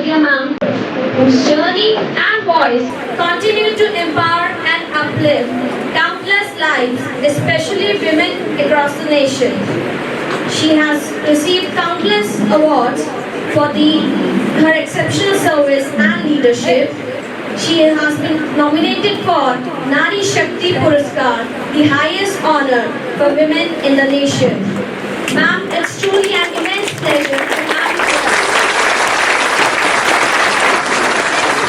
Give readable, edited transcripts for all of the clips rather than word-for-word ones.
Sishodiya ma'am, whose journey and voice continue to empower and uplift countless lives, especially women across the nation. She has received countless awards for her exceptional service and leadership. She has been nominated for Nari Shakti Puraskar, the highest honor for women in the nation. Ma'am, it's truly an immense pleasure to have you with us.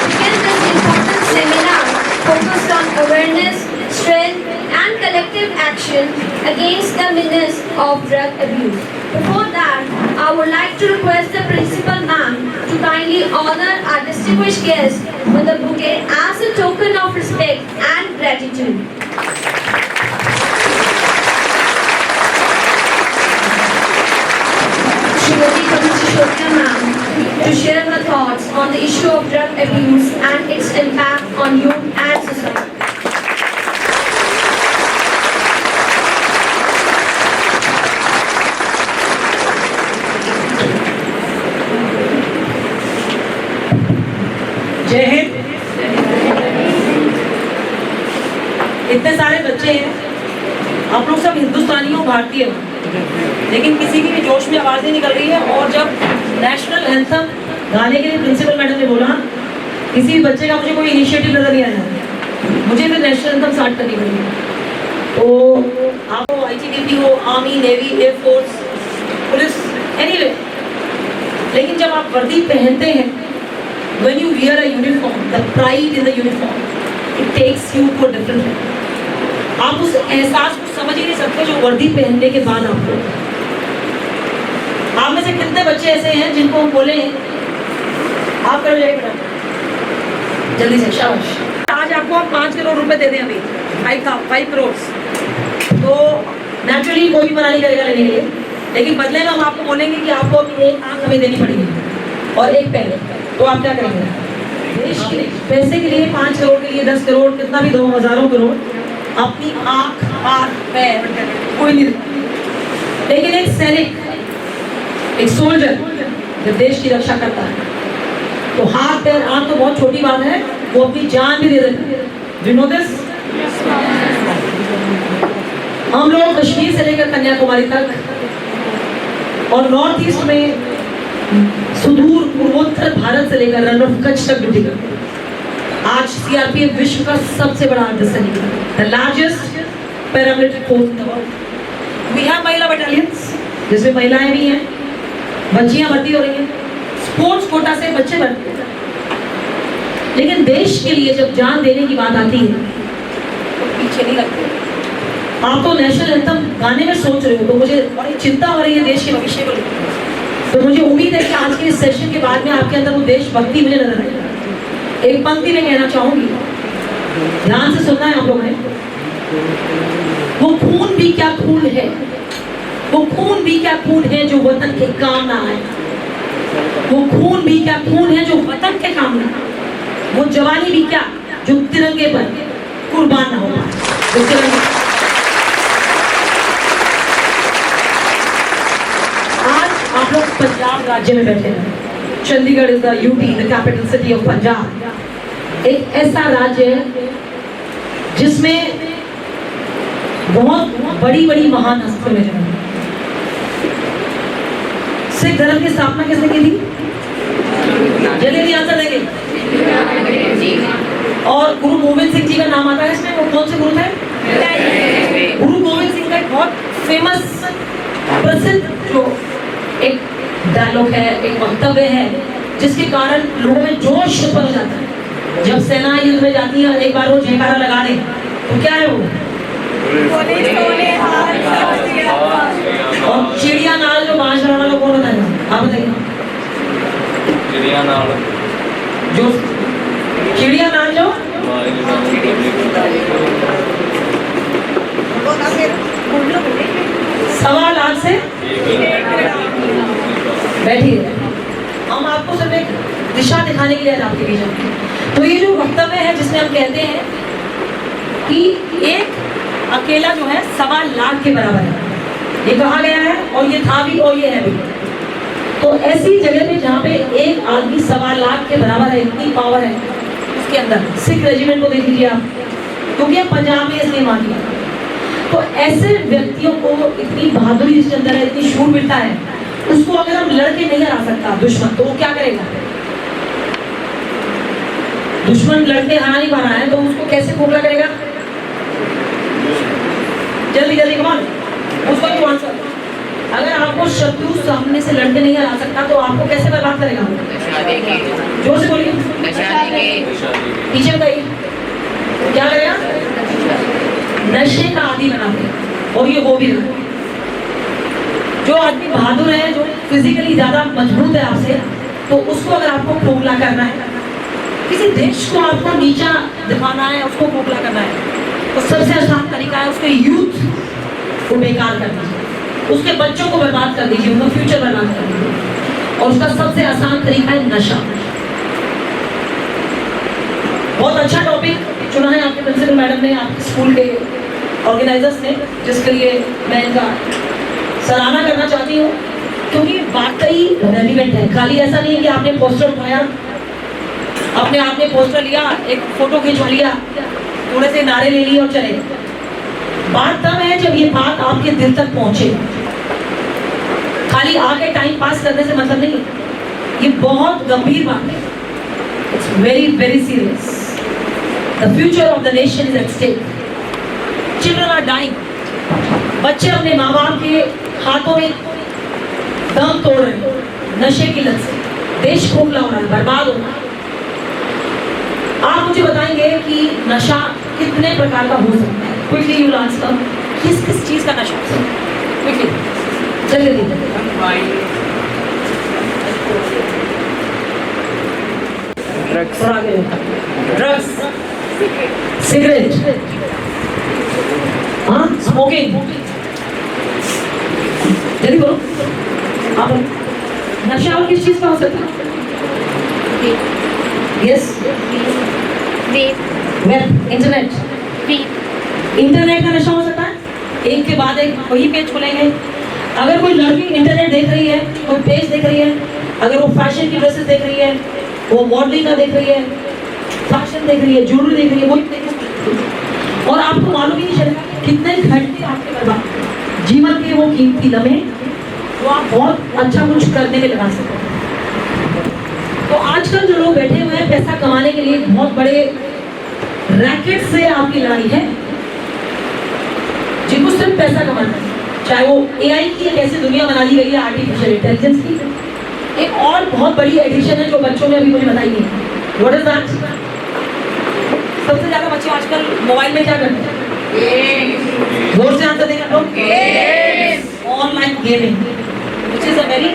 Begin this important seminar focused on awareness, strength, and collective action against the menace of drug abuse. Before that, I would like to request the principal ma'am to kindly honor our distinguished guest with a bouquet as a token of respect and gratitude. Srimati Sishodiya ma'am to share her thoughts on the issue of drug abuse and its impact on youth and society. जय हिंद। इतने सारे बच्चे हैं, आप लोग सब हिंदुस्तानी हो, भारतीय हो, लेकिन किसी की भी जोश में आवाज़ नहीं निकल रही है। और जब नेशनल एंथम गाने के लिए प्रिंसिपल मैडम ने बोला, किसी भी बच्चे का मुझे कोई इनिशिएटिव नजर नहीं आया, मुझे फिर नेशनल एंथम स्टार्ट करनी पड़ी। तो आप हो ITBP हो, army, navy, air force, police, anyway, लेकिन जब आप वर्दी पहनते हैं, when you wear a uniform, the pride in the uniform, it takes you to a different level. आप उस एहसास को समझ ही नहीं सकते जो वर्दी पहनने के बाद आपको। आप में से कितने बच्चे ऐसे हैं जिनको हम बोले आप करो जाइए बेटा जल्दी से, शाबाश। आज आपको हम 5 करोड़ रुपए दे दें, अभी 5 करोड़, तो नेचुरली कोई भी मना नहीं करेगा लेने के लिए, लेकिन बदले में हम आपको बोलेंगे कि आपको अभी एक आंख हमें देनी पड़ेगी और एक पैर। तो आप क्या करेंगे? देश के पैसे के लिए 5 करोड़ के लिए 10 करोड़ कितना भी दो, हजारों करोड़, अपनी आंख, हाथ, पैर कोई नहीं देता। लेकिन एक सैनिक, एक सोल्जर जब देश की रक्षा करता है तो हाथ, पैर, आंख तो बहुत छोटी बात है, वो अपनी जान भी दे देता है। Do you know this? हम लोग कश्मीर से लेकर कन्याकुमारी तक और नॉर्थ ईस्ट में सुदूर पूर्वोत्तर भारत से लेकर रन ऑफ कच्छ तक ड्यूटी करते हैं। आज CRPF विश्व का सबसे बड़ा अर्धसैनिक है, the largest paramilitary force in the world. We have महिला बटालियंस जिसमें महिलाएं भी हैं, बच्चियां भर्ती हो रही हैं, स्पोर्ट्स कोटा से बच्चे भर्ती हैं। लेकिन देश के लिए जब जान देने की बात आती है तो पीछे नहीं लगते। आप तो नेशनल एंथम गाने में सोच रहे हो, तो मुझे बड़ी चिंता हो रही है देश के भविष्य को लेकर। तो मुझे उम्मीद है कि आज के इस सेशन के बाद में आपके अंदर वो देशभक्ति मुझे नजर आएगी। एक पंक्ति में कहना चाहूंगी, ध्यान से सुनना है आप लोगों ने। वो खून भी क्या खून है, वो खून भी क्या खून है जो वतन के काम ना आए। वो खून भी क्या खून है जो वतन के काम ना आए। वो जवानी भी क्या जो तिरंगे पर कुर्बान ना हो पाए। आप लोग पंजाब राज्य में बैठे हैं। Chandigarh is the UP, the capital city of Punjab. एक ऐसा राज्य है जिसमें बहुत बड़ी बड़ी महान हस्तियों ने जन्म। सिख धर्म की स्थापना किसने की थी? जल्दी आंसर देंगे। और गुरु गोविंद सिंह जी का नाम आता है इसमें। वो कौन से गुरु थे? गुरु गोविंद सिंह का एक बहुत फेमस, प्रसिद्ध जो एक डायलॉग है, एक वक्तव्य है, जिसके कारण लोगों में जोश उत्पन्न हो जाता है। जब सेना युद्ध में जाती है, एक बार वो जयकारा लगा दे, तो क्या है वो? और चिड़िया नाल जो बांस बनाना लोग कौन बताएगा? आप बताइए। चिड़िया नाल जो 1.25 लाख से बैठिए। हम आपको सिर्फ एक दिशा दिखाने के लिए आपके बीच में। तो ये जो वक्तव्य है जिसमें हम कहते हैं कि एक अकेला जो है 1.25 लाख के बराबर है, ये कहा गया है और ये था भी और ये है भी। तो ऐसी जगह पे जहाँ पे एक आदमी 1.25 लाख के बराबर है, इतनी पावर है उसके अंदर। सिख रेजिमेंट को देख लीजिए आप, क्योंकि अब पंजाब में इसने मार दिया। तो ऐसे व्यक्तियों को इतनी बहादुरी जिसके अंदर है, इतनी शूरवीरता है, उसको अगर हम लड़के नहीं हरा सकता दुश्मन, तो वो क्या करेगा? दुश्मन लड़के हरा नहीं पा रहा है तो उसको कैसे खोखला करेगा? जल्दी जल्दी कमान, उसको क्यों आंसर? अगर आपको शत्रु सामने से लड़के नहीं हरा सकता तो आपको कैसे बर्बाद करेगा? जोर से बोलिए, पीछे बताइए, क्या करेगा? नशे का आदी बना दे। और ये वो भी है जो आदमी बहादुर है, जो फिजिकली ज्यादा मजबूत है आपसे, तो उसको अगर आपको खोखला करना है, किसी देश को आपको नीचा दिखाना है, उसको खोखला करना है, तो सबसे आसान तरीका है उसके यूथ को बेकार कर दीजिए, उसके बच्चों को बर्बाद कर दीजिए, उनका फ्यूचर बर्बाद कर दीजिए। और उसका सबसे आसान तरीका है नशा। बहुत अच्छा टॉपिक चुना है आपके प्रिंसिपल मैडम ने, आपके स्कूल के ऑर्गेनाइजर्स ने, जिसके लिए मैं इनका सराहना करना चाहती हूँ, क्योंकि वाकई रेलिवेंट है। खाली ऐसा नहीं है कि आपने पोस्टर उठाया, अपने आप ने पोस्टर लिया, एक फोटो खिंचवा लिया, थोड़े से नारे ले लिए और चले। बात तब है जब ये बात आपके दिल तक पहुंचे। खाली आके टाइम पास करने से मतलब नहीं, ये बहुत गंभीर बात है। It's very very serious. The future of the nation is at stake. Children are dying. बच्चे अपने माँ बाप के हाथों में दम तोड़ रहे हैं नशे की लत से। देश खोखला हो रहा है, बर्बाद हो रहा है। आप मुझे बताएंगे कि नशा कितने प्रकार का हो सकता है? क्विकली यू आंसर, किस किस चीज का नशा हो सकता है? क्विकली चलिए। ड्रग्स, सिगरेट, हाँ, स्मोकिंग। जल्दी बोलो आप। नशा और किस चीज का हो सकता है? Yes, web, internet. इंटरनेट का नशा हो सकता है। एक के बाद एक वही पेज खुलेंगे। अगर कोई लड़की इंटरनेट देख रही है, कोई पेज देख रही है, अगर वो फैशन की ड्रेसेस देख रही है, वो मॉडलिंग का देख रही है, फैशन देख रही है, ज्वेलरी देख रही है, वही देख रही है, और आपको मालूम ही नहीं चलेगा कितने घंटे आपके बर्बाद जीवन के वो कीमती लम्हे जो आप बहुत अच्छा कुछ करने में लगा सकते हैं। तो आजकल जो लोग बैठे हुए हैं पैसा कमाने के लिए, बहुत बड़े रैकेट से आपकी लड़ाई है, जिनको सिर्फ पैसा कमाना है। चाहे वो एआई की एक ऐसी दुनिया बना दी गई है, आर्टिफिशियल इंटेलिजेंस की। एक और बहुत बड़ी एडिक्शन है जो बच्चों ने अभी मुझे बताई नहीं है। What is that? सबसे ज्यादा बच्चे आजकल मोबाइल में क्या करते हैं? जोर से आंसर देंगे लोग। Online gaming, which is a very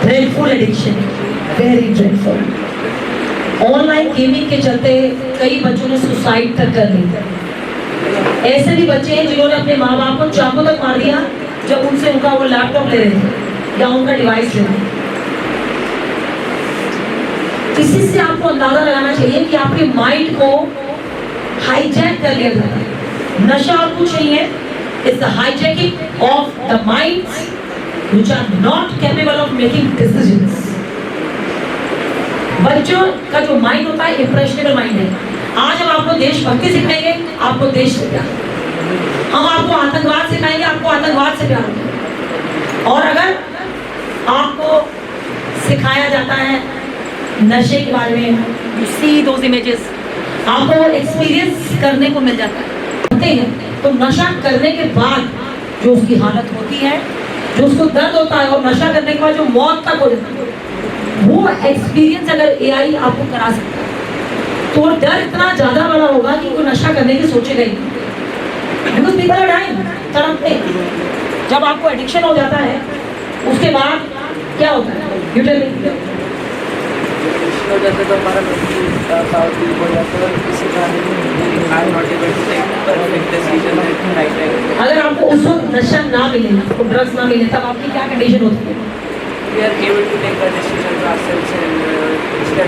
dreadful addiction, very dreadful. Online gaming के चलते कई बच्चों ने सुसाइड तक कर ली। ऐसे भी बच्चे हैं जिन्होंने अपने माँ बाप को चाकू तक मार दिया जब उनसे उनका वो लैपटॉप ले रहे थे या उनका डिवाइस ले रहे थे। इसी से आपको अंदाजा लगाना चाहिए कि आपके माइंड को हाईजैक कर लिया जाता है। नशा और कुछ नहीं है, it's the hijacking of the minds which are not capable of making decisions. बच्चों का जो माइंड होता है इंप्रेशनेबल माइंड है। आज हम आपको देशभक्ति सिखाएंगे, आपको देश से प्यार। हम आपको आतंकवाद सिखाएंगे, आपको आतंकवाद से प्यार। और अगर आपको सिखाया जाता है नशे के बारे में, यू सी दोज इमेजेस, आपको एक्सपीरियंस करने को मिल जाता है। तो नशा करने के बाद जो उसकी हालत होती है, जो उसको दर्द होता है, और नशा करने के बाद जो मौत तक हो जाती है, वो एक्सपीरियंस अगर एआई आपको करा सकता है तो डर इतना ज्यादा बड़ा होगा कि कोई नशा करने की सोचेगा ही। बिकॉज़ पीपल आर डाइंग तड़पते। जब आपको एडिक्शन हो जाता है उसके बाद क्या होता है? You tell me. हो जाता तो हमारा मेंटल हो जाता है, किसी का I am not able to take perfect decision at right time. अगर आपको उस वक्त नशा ना मिले, आपको ड्रग्स ना मिले, तब आपकी क्या कंडीशन होती है? We are able to take a decision for ourselves and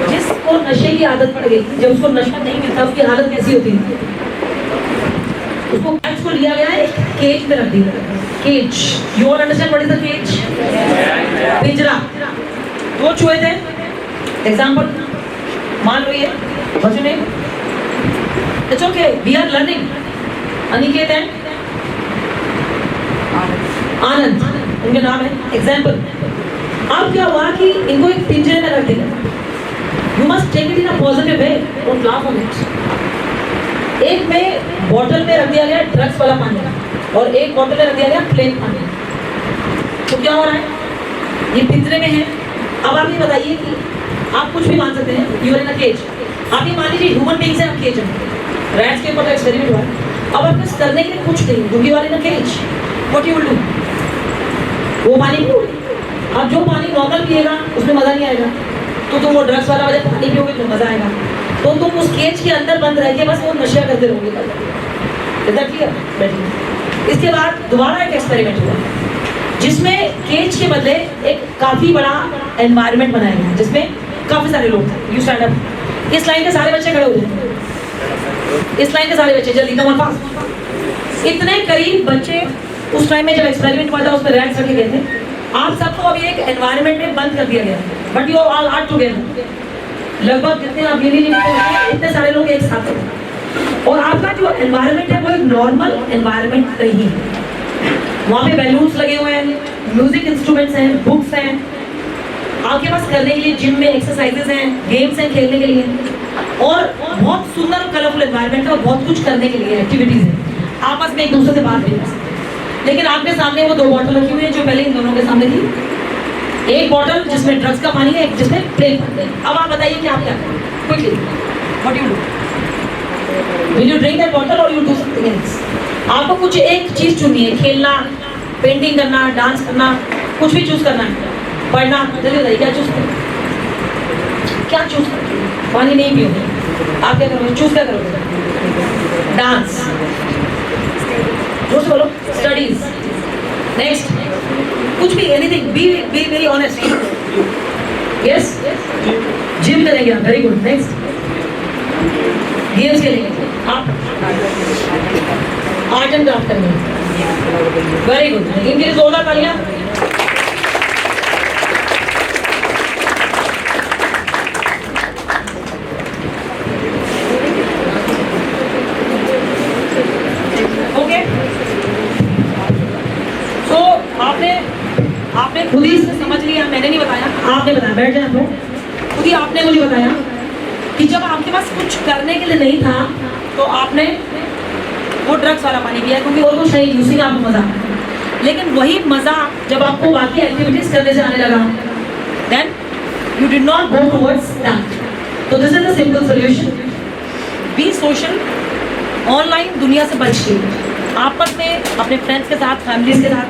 जिसको नशे की आदत पड़ गई, जब उसको नशा नहीं मिलता उसकी हालत कैसी होती है? उसको कैच को लिया गया है, केज में रख दिया। Cage, you all understand what is the cage? पिंजरा। दो चूहे थे, एग्जाम्पल मान लो ये वचन है, it's okay, we are learning. Aniket and Anand उनके नाम है, एग्जाम्पल। अब क्या हुआ कि इनको एक पिंजरे में रख दिया, you must take it in a positive way, don't laugh on it. एक में बॉटल में रख दिया गया ड्रग्स वाला पानी और एक बॉटल में रख दिया गया प्लेन पानी। तो क्या हो रहा है, ये पिंजरे में है। अब आप ये बताइए कि आप कुछ भी मान सकते हैं, you are in a cage. आप ये मान लीजिए ह्यूमन बीइंग्स है, आप केज है, रैट्स के ऊपर एक्सपेरिमेंट हुआ है। अब आपके पास करने के लिए कुछ नहीं, क्योंकि you are in a cage, what you will do, वो पानी पियोगे। अब जो पानी नॉर्मल पिएगा उसमें मजा नहीं आएगा, तो तुम वो ड्रग्स वाला वजह पानी पियोगे तो मजा आएगा। तो तुम उस केज के अंदर बंद रह के बस वो नशा करते रहोगे। इतना क्लियर। इसके बाद दोबारा एक एक्सपेरिमेंट हुआ जिसमें केज के बदले एक काफी बड़ा एनवायरनमेंट बनाया गया जिसमें काफी सारे लोग थे। यू स्टैंड अप, इस लाइन के सारे बच्चे खड़े हो गए, इस लाइन के सारे बच्चे जल्दी कम फास्ट। इतने करीब बच्चे उस टाइम में जब एक्सपेरिमेंट हुआ था उसमें रैट्स रखे गए थे। आप सबको अभी एक एनवायरनमेंट में बंद कर दिया गया, but you all are together. लगभग जितने आप गिनी इतने सारे लोग एक साथ हैं और आपका जो एनवायरनमेंट है वो एक नॉर्मल एनवायरनमेंट नहीं है। वहाँ पे बैलून्स लगे हुए हैं, म्यूजिक इंस्ट्रूमेंट्स हैं, बुक्स हैं, आपके पास करने के लिए जिम में एक्सरसाइजेस हैं, गेम्स हैं खेलने के लिए, और बहुत सुंदर और कलरफुल एनवायरनमेंट है और बहुत कुछ करने के लिए एक्टिविटीज हैं। आपस में एक दूसरे से बात भी कर सकते हैं। लेकिन आपके सामने वो दो बॉटल रखी हुई है जो पहले इन दोनों के सामने थी, एक बॉटल जिसमें ड्रग्स का पानी है, एक जिसमें प्लेन पानी है। अब आप बताइए कि आप क्या करें, quickly what you do, will you drink that bottle और यू डू समथिंग एल्स। आपको कुछ एक चीज चुननी है, खेलना, पेंटिंग करना, डांस करना, कुछ भी चूज करना है, पढ़ना, जल्दी बताइए क्या चूज करें, क्या चूज करें। पानी नहीं पियोगे, आप क्या करोगे, चूज क्या करोगे, डांस, जोर से बोलो, स्टडीज, नेक्स्ट कुछ भी, anything, be very honest, yes, gym करेंगे आप, वेरी गुड, नेक्स्ट गेम्स खेलेंगे आप, आर्ट एंड क्राफ्ट करेंगे, वेरी गुड, इनके लिए जोरदार तालियां। ओके, सो आपने खुद ही समझ लिया, मैंने नहीं बताया, आपने बताया, बैठ जाए आप लोग। खुद ही आपने मुझे बताया कि जब आपके पास कुछ करने के लिए नहीं था तो आपने वो ड्रग्स वाला पानी पिया क्योंकि वो तो सही, उसी का आपको मजा। लेकिन वही मजा जब आपको बाकी एक्टिविटीज करने से आने लगा, then you did not go towards that. तो this is the simple solution, be social. Online दुनिया से बच के आपस में अपने फ्रेंड्स के साथ, फैमिलीज के साथ,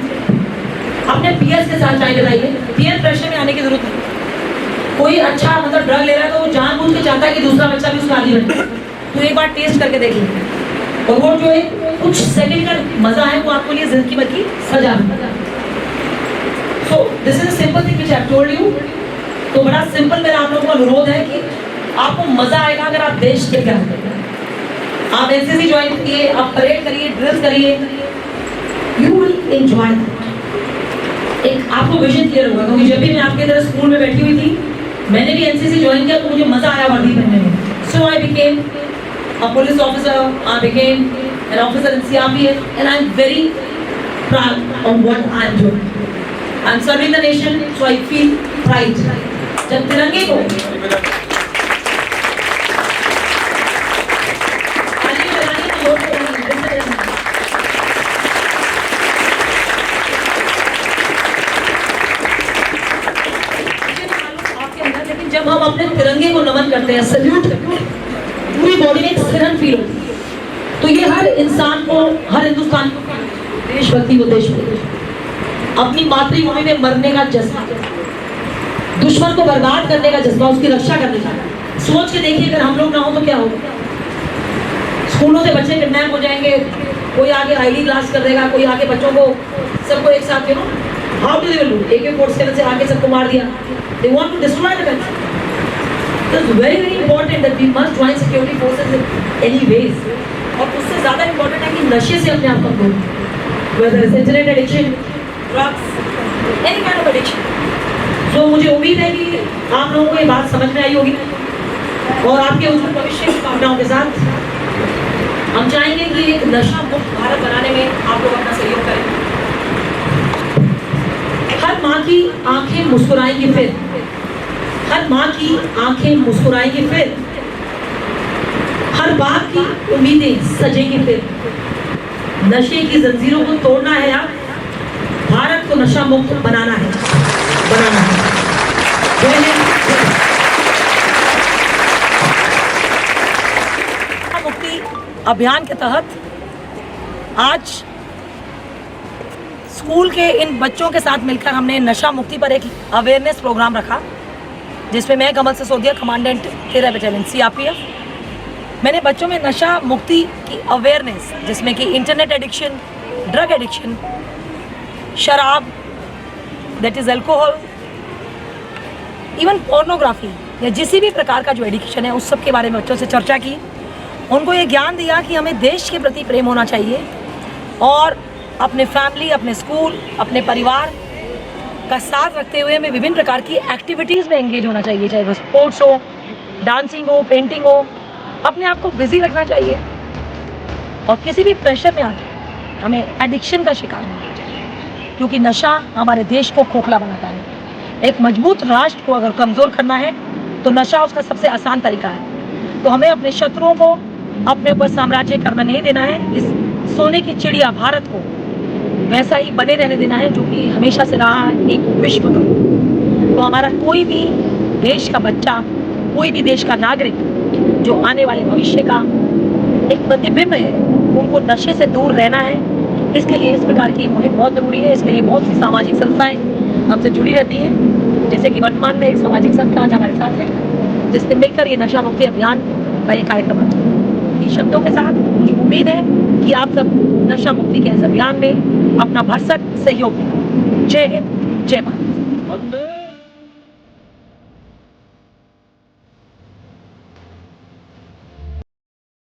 अपने पीयर्स के साथ टाइम बिताइए। पीयर प्रेशर में आने की जरूरत नहीं। कोई अच्छा मतलब ड्रग ले रहा है तो वो जानबूझ के चाहता है कि दूसरा बच्चा भी उसका आदी बने, तो एक बार टेस्ट करके देखिए, और वो जो एक कुछ सेकंड का मजा है वो आपको लिए जिंदगी भर की सजा है। So this is a simple thing which I have told you. तो बड़ा सिंपल मेरा आप लोगों को अनुरोध है कि आपको मजा आएगा अगर आप देश के क्या आप एनसीसी ज्वाइन करिए, आप परेड करिए, ड्रिल्स करिए, यू विल एंजॉय दैट। एक आपको विजन क्लियर होगा, क्योंकि जब भी मैं आपके तरह स्कूल में बैठी हुई थी, मैंने भी एनसीसी ज्वाइन किया तो मुझे मजा आया वर्दी पहनने में। So I became a police officer, I became an officer in CRPF, and I'm very proud of what I'm doing. I'm serving the nation, so I feel pride. जब तिरंगे को लेकिन जब हम अपने तिरंगे को नमन करते हैं, सल्यूट करते हैं, पूरी बॉडी में एक सिरन फील होती है। तो ये हर इंसान को, हर हिंदुस्तान को देशभक्ति को, देशभक्ति, अपनी मातृभूमि में मरने का जज्बा, दुश्मन को बर्बाद करने का जज्बा, उसकी रक्षा करने का। सोच के देखिए अगर हम लोग ना हो तो क्या होगा। स्कूलों से बच्चे किडनैप हो जाएंगे, कोई आगे आईडी क्लास कर देगा, कोई आगे बच्चों को सबको एक साथ, you know, how do they do, एक फोर्स के से आगे सबको मार दिया। They want to destroy the country. It's very important that we must join security forces in any ways. और उससे ज़्यादा important है कि नशे से अपने आप को दूर, whether it's internet addiction, drugs, any kind of addiction. जो मुझे उम्मीद है कि आप लोगों को ये बात समझ में आई होगी और आपके उज्जवल भविष्य की कामनाओं के साथ हम चाहेंगे कि एक नशा मुक्त भारत बनाने में आप लोग अपना सहयोग करें। हर माँ की आंखें मुस्कुराएंगी फिर, हर माँ की आंखें मुस्कुराएंगी फिर, हर बाप की उम्मीदें सजेंगी फिर। नशे की जंजीरों को तोड़ना है यार, भारत को नशा मुक्त बनाना है, बनाना है। जय हिंद। मुक्ति अभियान के तहत आज स्कूल के इन बच्चों के साथ मिलकर हमने नशा मुक्ति पर एक अवेयरनेस प्रोग्राम रखा, जिसमें मैं कमल सिसोदिया, कमांडेंट 13 बटालियन CRPF, मैंने बच्चों में नशा मुक्ति की अवेयरनेस, जिसमें कि इंटरनेट एडिक्शन, ड्रग एडिक्शन, शराब, that is alcohol, even pornography या जिस भी प्रकार का जो एडिक्शन है उस सब के बारे में बच्चों से चर्चा की। उनको ये ज्ञान दिया कि हमें देश के प्रति प्रेम होना चाहिए और अपने फैमिली, अपने स्कूल, अपने परिवार का साथ रखते हुए हमें विभिन्न प्रकार की एक्टिविटीज़ में एंगेज होना चाहिए, चाहे वो स्पोर्ट्स हो, डांसिंग हो, पेंटिंग हो। अपने आप को बिजी रखना चाहिए और किसी भी प्रेशर में आके हमें एडिक्शन का शिकार नहीं होना चाहिए, क्योंकि नशा हमारे देश को खोखला बनाता है। एक मजबूत राष्ट्र को अगर कमज़ोर करना है तो नशा उसका सबसे आसान तरीका है। तो हमें अपने शत्रुओं को अपने ऊपर साम्राज्य करना नहीं देना है। इस सोने की चिड़िया भारत को वैसा ही बने रहने देना है जो कि हमेशा से रहा है, एक विश्व का। तो हमारा कोई भी देश का बच्चा, कोई भी देश का नागरिक जो आने वाले भविष्य का एक प्रतिबिंब है, उनको नशे से दूर रहना है। इसके लिए इस प्रकार की मुहिम बहुत ज़रूरी है। इसके लिए बहुत सी सामाजिक संस्थाएं हमसे जुड़ी रहती हैं, जैसे कि वर्तमान में एक सामाजिक संस्था आज हमारे साथ है, जिससे मिलकर ये नशा मुक्ति अभियान का ये कार्यक्रम है। इन शब्दों के साथ मुझे उम्मीद है कि आप सब नशा मुक्ति के इस अभियान में अपना भरसक सहयोग दें। जय हिंद, जय भारत।